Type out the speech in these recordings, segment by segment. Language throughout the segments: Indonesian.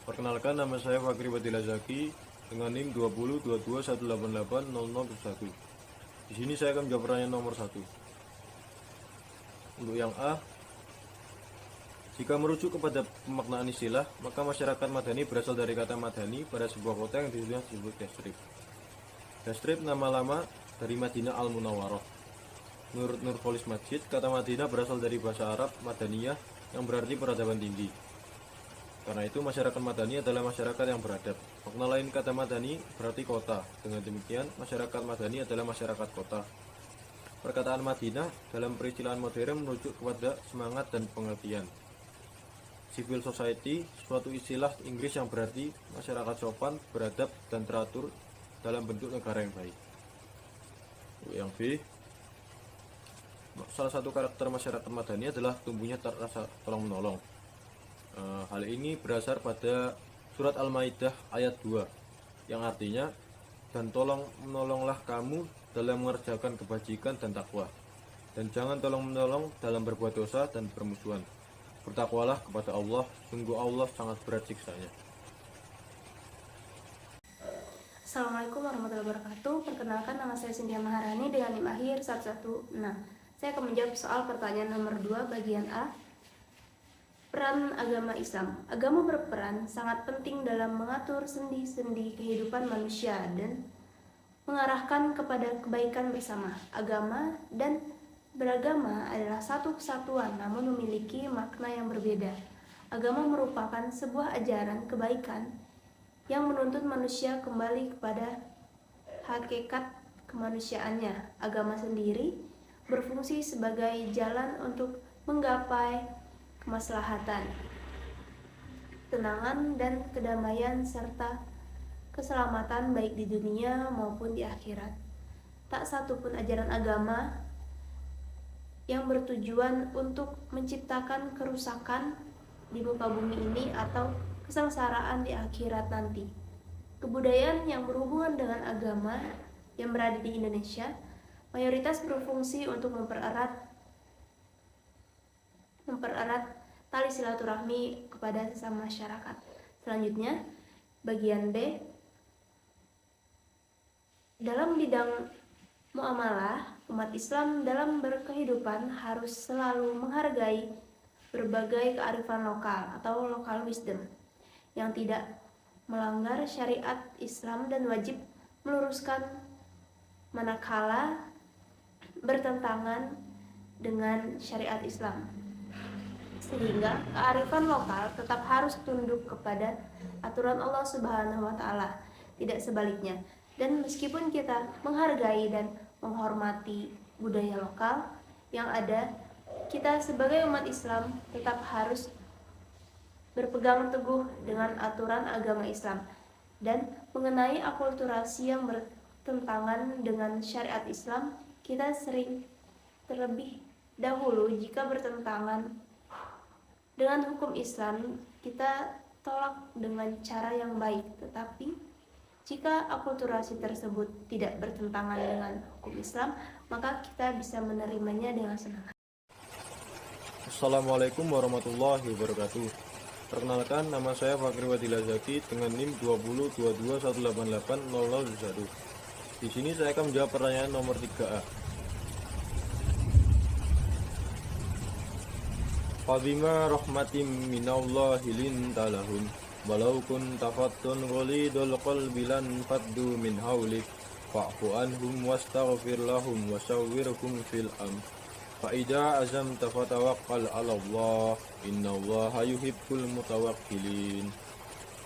Perkenalkan, nama saya Fakri Badila Zaki dengan NIM 2022188001. Di sini saya akan menjawab pertanyaan nomor 1. Untuk yang A, jika merujuk kepada pemaknaan istilah, maka masyarakat Madani berasal dari kata Madani pada sebuah kota yang disebut Yathrib. Yathrib nama lama dari Madinah Al-Munawwarah. Menurut Nurpolis Masjid, kata Madinah berasal dari bahasa Arab Madaniyah yang berarti peradaban tinggi. Karena itu masyarakat Madani adalah masyarakat yang beradab. Makna lain kata Madani berarti kota. Dengan demikian, masyarakat Madani adalah masyarakat kota. Perkataan Madinah dalam peristilahan modern merujuk kepada semangat dan pengertian. Civil society, suatu istilah Inggris yang berarti masyarakat sopan, beradab, dan teratur dalam bentuk negara yang baik. Yang B, salah satu karakter masyarakat Madani adalah tumbuhnya rasa tolong-menolong. Hal ini berdasar pada surat Al-Maidah ayat 2 yang artinya, dan tolong-menolonglah kamu dalam mengerjakan kebajikan dan takwa, dan jangan tolong-menolong dalam berbuat dosa dan permusuhan. Bertakwalah kepada Allah, sungguh Allah sangat berat siksanya. Assalamualaikum warahmatullahi wabarakatuh. Perkenalkan, nama saya Cynthia Maharani dengan NIM akhir 116. Saya akan menjawab soal pertanyaan nomor 2 bagian A. Peran agama Islam. Agama berperan sangat penting dalam mengatur sendi-sendi kehidupan manusia dan mengarahkan kepada kebaikan bersama. Agama dan beragama adalah satu kesatuan namun memiliki makna yang berbeda. Agama merupakan sebuah ajaran kebaikan yang menuntut manusia kembali kepada hakikat kemanusiaannya. Agama sendiri berfungsi sebagai jalan untuk menggapai kemaslahatan, ketenangan dan kedamaian serta keselamatan baik di dunia maupun di akhirat. Tak satu pun ajaran agama yang bertujuan untuk menciptakan kerusakan di muka bumi ini atau kesengsaraan di akhirat nanti. Kebudayaan yang berhubungan dengan agama yang berada di Indonesia mayoritas berfungsi untuk mempererat tali silaturahmi kepada sesama masyarakat. Selanjutnya, bagian B. Dalam bidang muamalah, umat Islam dalam berkehidupan harus selalu menghargai berbagai kearifan lokal atau local wisdom yang tidak melanggar syariat Islam dan wajib meluruskan manakala bertentangan dengan syariat Islam, sehingga kearifan lokal tetap harus tunduk kepada aturan Allah Subhanahu wa Ta'ala, tidak sebaliknya. Dan meskipun kita menghargai dan menghormati budaya lokal yang ada, kita sebagai umat Islam tetap harus berpegang teguh dengan aturan agama Islam. Dan mengenai akulturasi yang bertentangan dengan syariat Islam, kita sering terlebih dahulu jika bertentangan dengan hukum Islam, kita tolak dengan cara yang baik. Tetapi jika akulturasi tersebut tidak bertentangan dengan hukum Islam, maka kita bisa menerimanya dengan senang. Assalamualaikum warahmatullahi wabarakatuh. Perkenalkan, nama saya Fakri Badila Zaki dengan NIM 2022188001. Di sini saya akan menjawab pertanyaan nomor 3A. Fabima rahmatim minallahi linta lahum walau kunta fattun ghalidul qalbi lan faddu min hawlik fa'fu anhum wastaghfir lahum wasawwirhum fil amr fa idza azamta fatawakkal 'ala Allah innallaha yuhibbul mutawakkilin.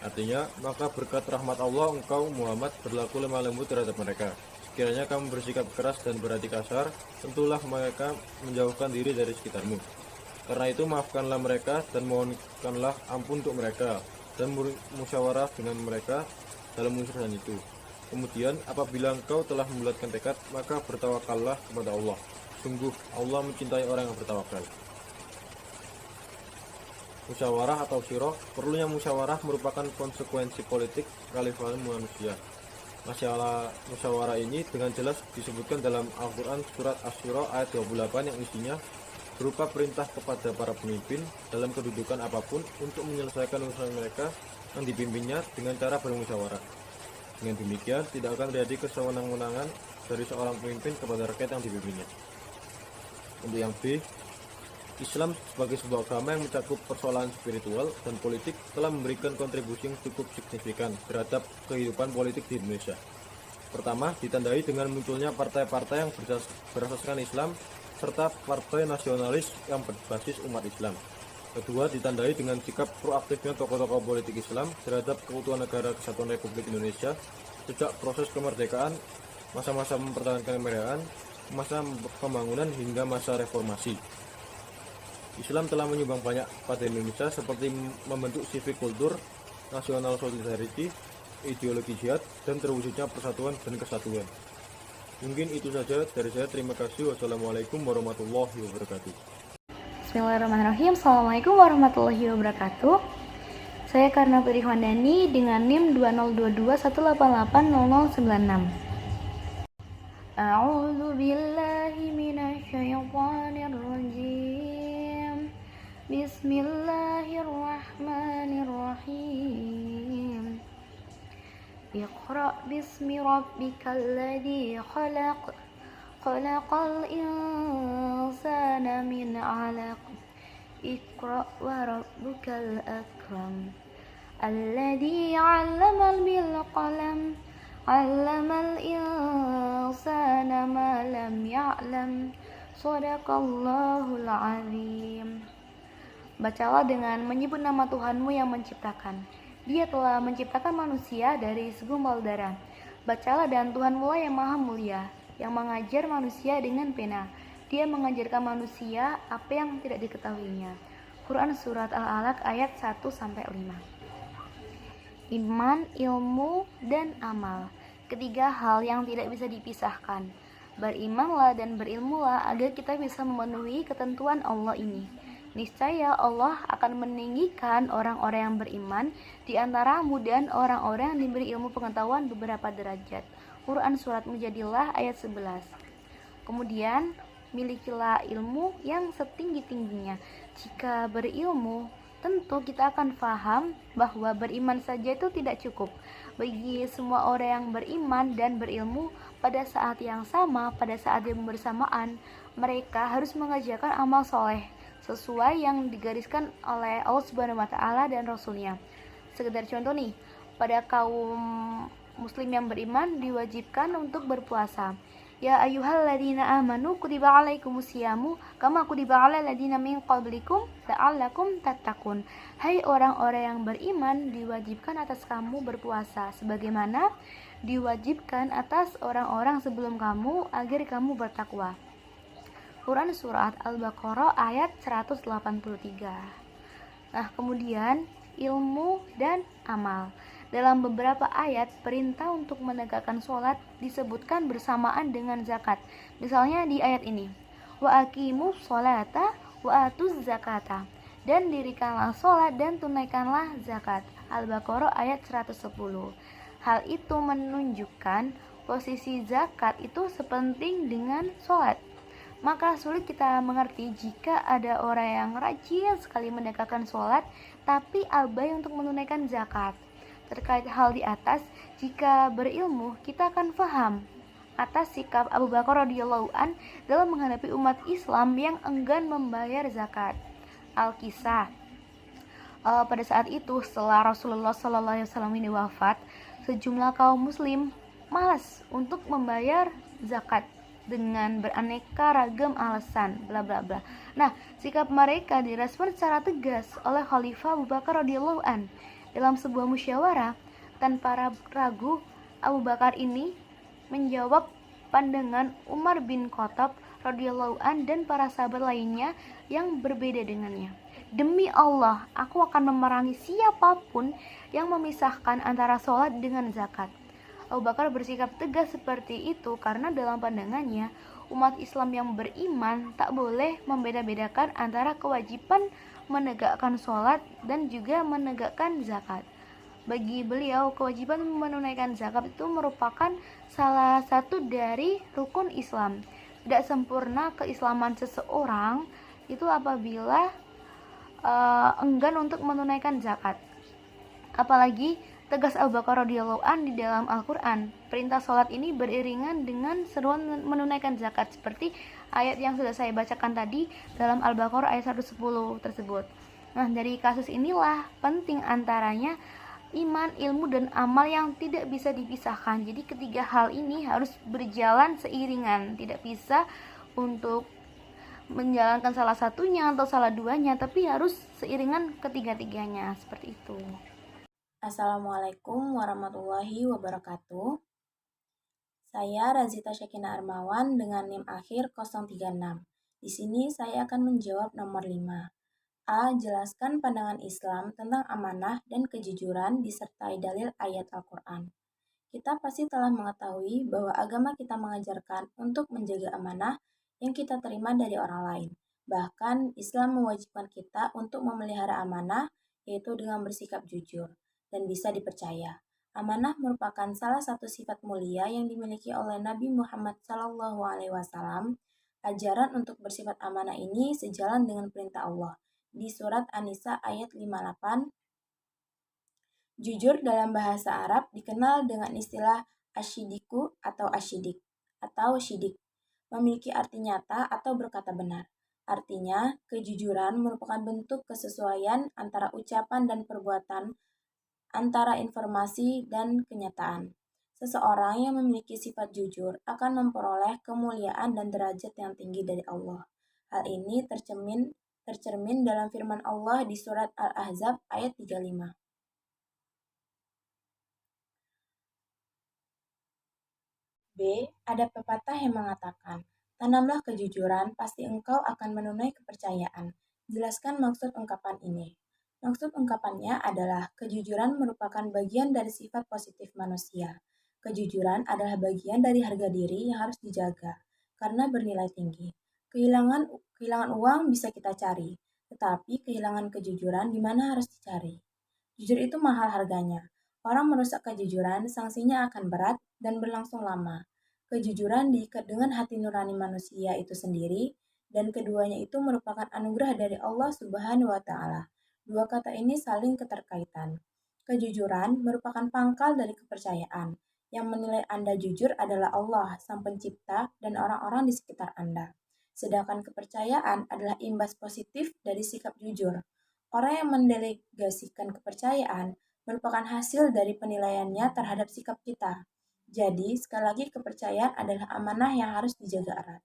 Artinya, maka berkat rahmat Allah engkau Muhammad berlaku lemah lembut terhadap mereka. Sekiranya kamu bersikap keras dan berhati kasar, tentulah mereka menjauhkan diri dari sekitarmu. Karena itu maafkanlah mereka dan mohonkanlah ampun untuk mereka dan musyawarah dengan mereka dalam urusan itu. Kemudian apabila engkau telah membulatkan tekad, maka bertawakallah kepada Allah. Sungguh Allah mencintai orang yang bertawakal. Musyawarah atau syirah. Perlunya musyawarah merupakan konsekuensi politik kekhalifahan manusia. Musyawarah ini dengan jelas disebutkan dalam Al-Quran surat Asy-Syura ayat 28 yang isinya berupa perintah kepada para pemimpin dalam kedudukan apapun untuk menyelesaikan urusan mereka yang dipimpinnya dengan cara bermusyawarah. Dengan demikian, tidak akan terjadi kesewenang-wenangan dari seorang pemimpin kepada rakyat yang dipimpinnya. Untuk yang B, Islam sebagai sebuah agama yang mencakup persoalan spiritual dan politik telah memberikan kontribusi yang cukup signifikan terhadap kehidupan politik di Indonesia. Pertama, ditandai dengan munculnya partai-partai yang berasaskan Islam serta partai nasionalis yang berbasis umat Islam. Kedua, ditandai dengan sikap proaktifnya tokoh-tokoh politik Islam terhadap keutuhan negara Kesatuan Republik Indonesia sejak proses kemerdekaan, masa-masa mempertahankan kemerdekaan, masa pembangunan hingga masa reformasi. Islam telah menyumbang banyak pada Indonesia seperti membentuk civic culture, national solidarity, ideologi jihad, dan terwujudnya persatuan dan kesatuan. Mungkin itu saja dari saya. Terima kasih. Wassalamualaikum warahmatullahi wabarakatuh. Bismillahirrahmanirrahim. Assalamualaikum warahmatullahi wabarakatuh. Saya Karna Putri Wandani dengan NIM 202218880096. A'udzu billahi minasyaitonir rajim. Bismillahirrahmanirrahim. Iqra bismi rabbikal ladzi khalaq. Khalaqal insana min 'alaq. Iqra wa rabbukal akram. Alladzi 'allama bil qalam. 'Allamal insana ma lam ya'lam. Shadaqallahul 'azim. Bacalah dengan menyebut nama Tuhanmu yang menciptakan. Dia telah menciptakan manusia dari segumpal darah. Bacalah dan Tuhanmu lah yang maha mulia, yang mengajar manusia dengan pena. Dia mengajarkan manusia apa yang tidak diketahuinya. Quran Surat Al-Alaq ayat 1-5. Iman, ilmu, dan amal. Ketiga hal yang tidak bisa dipisahkan. Berimanlah dan berilmulah agar kita bisa memenuhi ketentuan Allah ini. Niscaya Allah akan meninggikan orang-orang yang beriman di antaramu dan orang-orang yang diberi ilmu pengetahuan beberapa derajat. Quran Surat Mujadilah ayat 11. Kemudian, milikilah ilmu yang setinggi-tingginya. Jika berilmu, tentu kita akan paham bahwa beriman saja itu tidak cukup. Bagi semua orang yang beriman dan berilmu pada saat yang sama, pada saat yang bersamaan, mereka harus mengerjakan amal soleh sesuai yang digariskan oleh Allah Subhanahu wa Ta'ala dan Rasulnya. Sekedar contoh nih, pada kaum muslim yang beriman diwajibkan untuk berpuasa. Ya ayyuhalladzina amanu kutiba alaikumusyamu kama kutiba alal ladzina min qablikum la'allakum tattaqun. Hai orang-orang yang beriman, diwajibkan atas kamu berpuasa sebagaimana diwajibkan atas orang-orang sebelum kamu agar kamu bertakwa. Quran Surat Al-Baqarah ayat 183. Nah, kemudian ilmu dan amal. Dalam beberapa ayat, perintah untuk menegakkan sholat disebutkan bersamaan dengan zakat. Misalnya di ayat ini, wa aqimus sholata wa atuz zakata. Dan dirikanlah sholat dan tunaikanlah zakat. Al-Baqarah ayat 110. Hal itu menunjukkan posisi zakat itu sepenting dengan sholat. Maka sulit kita mengerti jika ada orang yang rajin sekali menegakkan sholat tapi abai untuk menunaikan zakat. Terkait hal di atas, jika berilmu kita akan paham atas sikap Abu Bakar radhiyallahu an dalam menghadapi umat Islam yang enggan membayar zakat. Al-Kisah. Pada saat itu setelah Rasulullah SAW ini wafat, sejumlah kaum muslim malas untuk membayar zakat dengan beraneka ragam alasan bla bla bla. Nah, sikap mereka direspon secara tegas oleh Khalifah Abu Bakar radhiyallahu an. Dalam sebuah musyawarah, tanpa ragu, Abu Bakar ini menjawab pandangan Umar bin Khattab radhiyallahu an dan para sahabat lainnya yang berbeda dengannya. Demi Allah, aku akan memerangi siapapun yang memisahkan antara sholat dengan zakat. Abu Bakar bersikap tegas seperti itu karena dalam pandangannya umat Islam yang beriman tak boleh membeda-bedakan antara kewajiban menegakkan sholat dan juga menegakkan zakat. Bagi beliau, kewajiban menunaikan zakat itu merupakan salah satu dari rukun Islam. Tidak sempurna keislaman seseorang itu apabila enggan untuk menunaikan zakat. Apalagi tegas Abu Bakar radhiyallahu an di dalam Al-Quran. Perintah sholat ini beriringan dengan seruan menunaikan zakat seperti ayat yang sudah saya bacakan tadi dalam Al-Baqarah ayat 110 tersebut. Nah, dari kasus inilah penting antaranya iman, ilmu, dan amal yang tidak bisa dipisahkan. Jadi ketiga hal ini harus berjalan seiringan, tidak bisa untuk menjalankan salah satunya atau salah duanya, tapi harus seiringan ketiga-tiganya, seperti itu. Assalamualaikum warahmatullahi wabarakatuh. Saya Razita Syakina Armawan dengan NIM akhir 036. Di sini saya akan menjawab nomor 5. A. Jelaskan pandangan Islam tentang amanah dan kejujuran disertai dalil ayat Al-Quran. Kita pasti telah mengetahui bahwa agama kita mengajarkan untuk menjaga amanah yang kita terima dari orang lain. Bahkan, Islam mewajibkan kita untuk memelihara amanah, yaitu dengan bersikap jujur dan bisa dipercaya. Amanah merupakan salah satu sifat mulia yang dimiliki oleh Nabi Muhammad SAW. Ajaran untuk bersifat amanah ini sejalan dengan perintah Allah. Di surat An-Nisa ayat 58, jujur dalam bahasa Arab dikenal dengan istilah asyidiku atau asyidik atau syidik, memiliki arti nyata atau berkata benar. Artinya, kejujuran merupakan bentuk kesesuaian antara ucapan dan perbuatan, antara informasi dan kenyataan. Seseorang yang memiliki sifat jujur akan memperoleh kemuliaan dan derajat yang tinggi dari Allah. Hal ini tercermin dalam firman Allah di surat Al-Ahzab ayat 35. B. Ada pepatah yang mengatakan, tanamlah kejujuran, pasti engkau akan menuai kepercayaan. Jelaskan maksud ungkapan ini. Maksud ungkapannya adalah kejujuran merupakan bagian dari sifat positif manusia. Kejujuran adalah bagian dari harga diri yang harus dijaga, karena bernilai tinggi. Kehilangan uang bisa kita cari, tetapi kehilangan kejujuran di mana harus dicari. Jujur itu mahal harganya. Orang merusak kejujuran, sanksinya akan berat dan berlangsung lama. Kejujuran diikat dengan hati nurani manusia itu sendiri, dan keduanya itu merupakan anugerah dari Allah Subhanahu wa Ta'ala. Dua kata ini saling keterkaitan. Kejujuran merupakan pangkal dari kepercayaan. Yang menilai Anda jujur adalah Allah, Sang Pencipta, dan orang-orang di sekitar Anda. Sedangkan kepercayaan adalah imbas positif dari sikap jujur. Orang yang mendelegasikan kepercayaan merupakan hasil dari penilaiannya terhadap sikap kita. Jadi, sekali lagi kepercayaan adalah amanah yang harus dijaga erat.